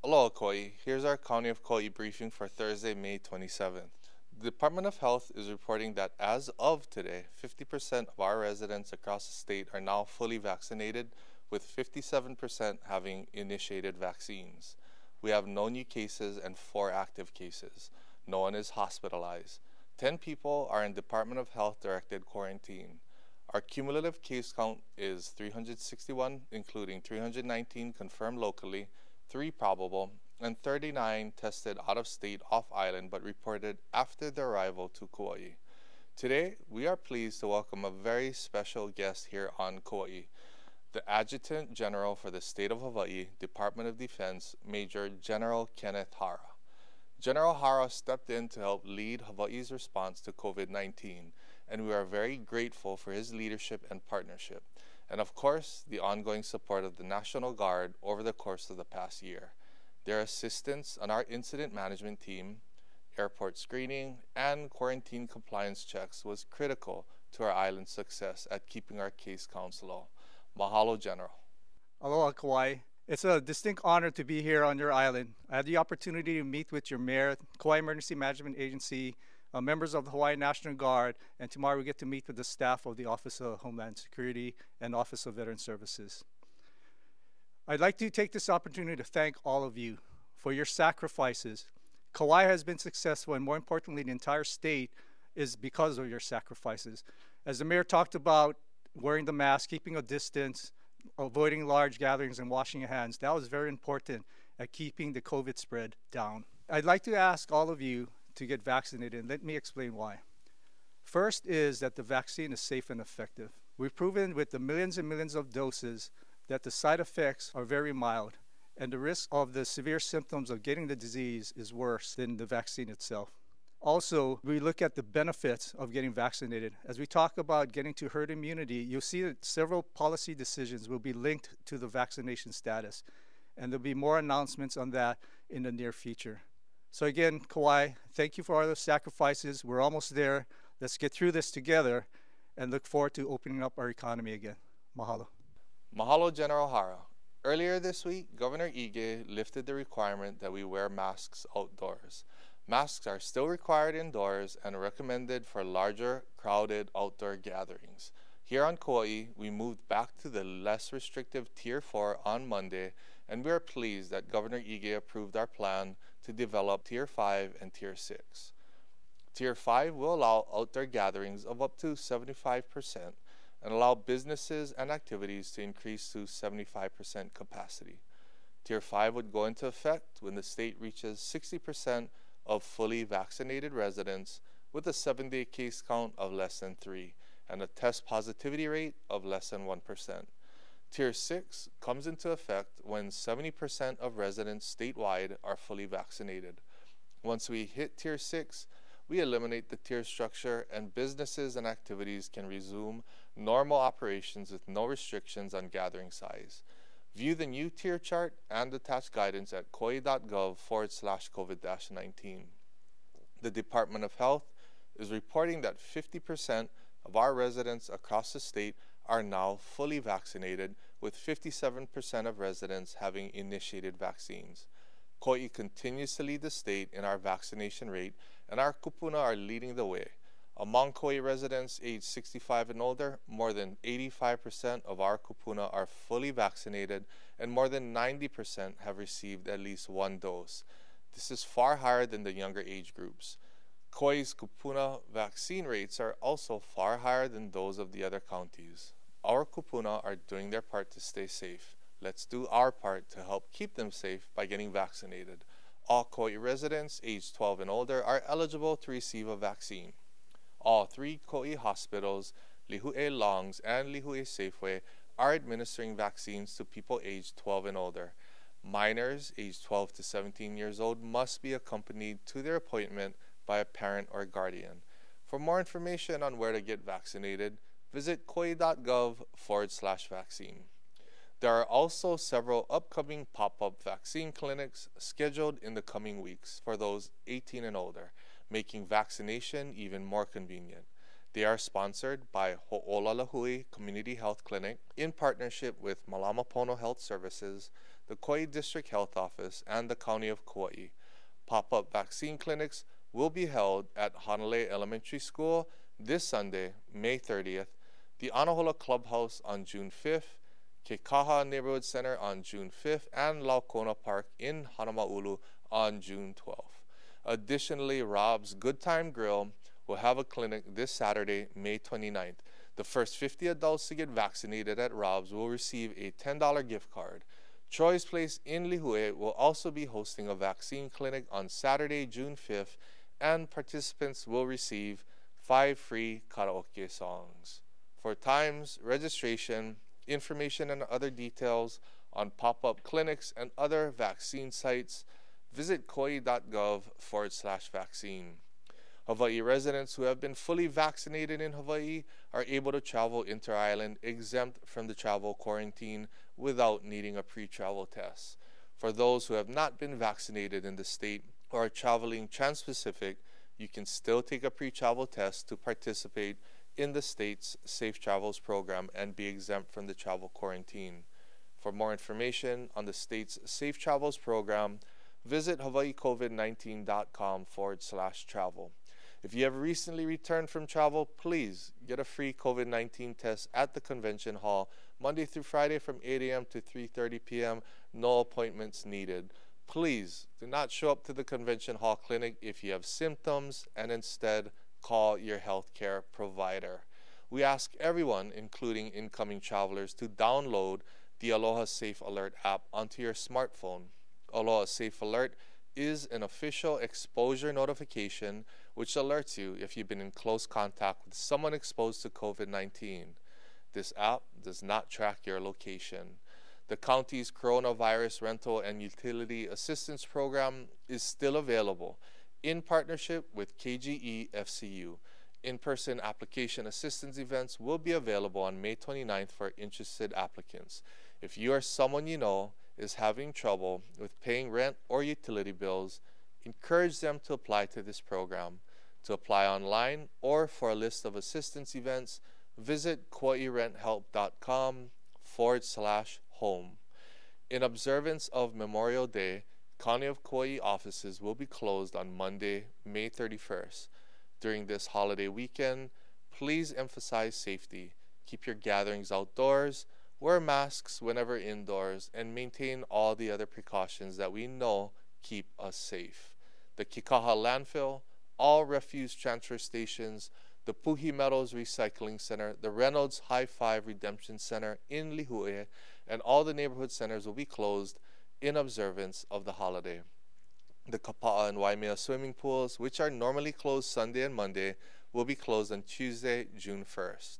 Aloha Kauai, here's our County of Kauai briefing for Thursday, May 27th. The Department of Health is reporting that as of today, 50% of our residents across the state are now fully vaccinated, with 57% having initiated vaccines. We have no new cases and 4 active cases. No one is hospitalized. 10 people are in Department of Health directed quarantine. Our cumulative case count is 361, including 319 confirmed locally, 3 probable, and 39 tested out of state off island but reported after their arrival to Kauai. Today, we are pleased to welcome a very special guest here on Kauai, the Adjutant General for the State of Hawaii, Department of Defense, Major General Kenneth Hara. General Hara stepped in to help lead Hawaii's response to COVID-19, and we are very grateful for his leadership and partnership, and of course, the ongoing support of the National Guard over the course of the past year. Their assistance on our incident management team, airport screening, and quarantine compliance checks was critical to our island's success at keeping our case counts low. Mahalo, General. Aloha, Kauai. It's a distinct honor to be here on your island. I had the opportunity to meet with your mayor, Kauai Emergency Management Agency, members of the Hawaii National Guard, and tomorrow we get to meet with the staff of the Office of Homeland Security and Office of Veteran Services. I'd like to take this opportunity to thank all of you for your sacrifices. Kauai has been successful, and more importantly, the entire state is because of your sacrifices. As the mayor talked about, wearing the mask, keeping a distance, avoiding large gatherings, and washing your hands, that was very important at keeping the COVID spread down. I'd like to ask all of you to get vaccinated, and let me explain why. First is that the vaccine is safe and effective. We've proven with the millions and millions of doses that the side effects are very mild, and the risk of the severe symptoms of getting the disease is worse than the vaccine itself. Also, we look at the benefits of getting vaccinated. As we talk about getting to herd immunity, you'll see that several policy decisions will be linked to the vaccination status, and there'll be more announcements on that in the near future. So again, Kauai, thank you for all those sacrifices. We're almost there. Let's get through this together and look forward to opening up our economy again. Mahalo. Mahalo, General Hara. Earlier this week, Governor Ige lifted the requirement that we wear masks outdoors. Masks are still required indoors and recommended for larger, crowded outdoor gatherings. Here on Kauai, we moved back to the less restrictive Tier 4 on Monday, and we are pleased that Governor Ige approved our plan to develop Tier 5 and Tier 6. Tier 5 will allow outdoor gatherings of up to 75% and allow businesses and activities to increase to 75% capacity. Tier 5 would go into effect when the state reaches 60% of fully vaccinated residents with a 7-day case count of less than 3 and a test positivity rate of less than 1%. Tier 6 comes into effect when 70% of residents statewide are fully vaccinated. Once we hit Tier 6, we eliminate the tier structure and businesses and activities can resume normal operations with no restrictions on gathering size. View the new tier chart and attached guidance at kauai.gov/COVID-19. The Department of Health is reporting that 50% of our residents across the state are now fully vaccinated, with 57% of residents having initiated vaccines. Kauai continues to lead the state in our vaccination rate, and our kupuna are leading the way. Among Kauai residents aged 65 and older, more than 85% of our kupuna are fully vaccinated, and more than 90% have received at least 1 dose. This is far higher than the younger age groups. Kauai's kupuna vaccine rates are also far higher than those of the other counties. Our kupuna are doing their part to stay safe. Let's do our part to help keep them safe by getting vaccinated. All Kauai residents aged 12 and older are eligible to receive a vaccine. All 3 Kauai hospitals, Lihue Longs and Lihue Safeway, are administering vaccines to people aged 12 and older. Minors aged 12 to 17 years old must be accompanied to their appointment by a parent or guardian. For more information on where to get vaccinated, visit kauai.gov/vaccine. There are also several upcoming pop-up vaccine clinics scheduled in the coming weeks for those 18 and older, making vaccination even more convenient. They are sponsored by Ho'olalahui Community Health Clinic in partnership with Malamapono Health Services, the Kauai District Health Office, and the County of Kauai. Pop-up vaccine clinics will be held at Hanalei Elementary School this Sunday, May 30th, the Anahola Clubhouse on June 5th, Kekaha Neighborhood Center on June 5th, and Laukona Park in Hanamaulu on June 12th. Additionally, Rob's Good Time Grill will have a clinic this Saturday, May 29th. The first 50 adults to get vaccinated at Rob's will receive a $10 gift card. Troy's Place in Lihue will also be hosting a vaccine clinic on Saturday, June 5th, and participants will receive 5 free karaoke songs. For times, registration, information, and other details on pop-up clinics and other vaccine sites, visit kauai.gov/vaccine. Hawaii residents who have been fully vaccinated in Hawaii are able to travel inter-island exempt from the travel quarantine without needing a pre-travel test. For those who have not been vaccinated in the state or are traveling trans-Pacific, you can still take a pre-travel test to participate in the state's Safe Travels program and be exempt from the travel quarantine. For more information on the state's Safe Travels program, visit hawaiicovid19.com/travel. If you have recently returned from travel, please get a free COVID-19 test at the convention hall Monday through Friday from 8 a.m. to 3:30 p.m. No appointments needed. Please do not show up to the convention hall clinic if you have symptoms, and instead call your healthcare provider. We ask everyone, including incoming travelers, to download the Aloha Safe Alert app onto your smartphone. Aloha Safe Alert is an official exposure notification which alerts you if you've been in close contact with someone exposed to COVID-19. This app does not track your location. The county's coronavirus rental and utility assistance program is still available in partnership with KGE FCU. In-person application assistance events will be available on May 29th for interested applicants. If you or someone you know is having trouble with paying rent or utility bills, encourage them to apply to this program. To apply online or for a list of assistance events, visit kauairenthehelp.com/home. In observance of Memorial Day, County of Kauai offices will be closed on Monday, May 31st. During this holiday weekend, please emphasize safety. Keep your gatherings outdoors, wear masks whenever indoors, and maintain all the other precautions that we know keep us safe. The Kekaha landfill, all refuse transfer stations, the Puhi Metals Recycling Center, the Reynolds High Five Redemption Center in Lihue, and all the neighborhood centers will be closed in observance of the holiday. The Kapa'a and Waimea swimming pools, which are normally closed Sunday and Monday, will be closed on Tuesday, June 1st.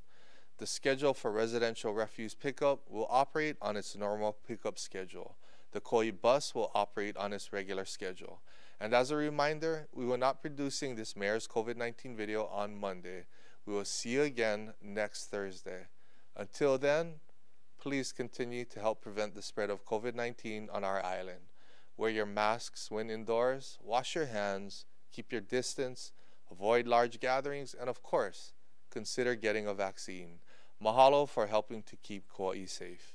The schedule for residential refuse pickup will operate on its normal pickup schedule. The Kauai bus will operate on its regular schedule. And as a reminder, we will not be producing this Mayor's COVID-19 video on Monday. We will see you again next Thursday. Until then, please continue to help prevent the spread of COVID-19 on our island. Wear your masks when indoors, wash your hands, keep your distance, avoid large gatherings, and of course, consider getting a vaccine. Mahalo for helping to keep Kauai safe.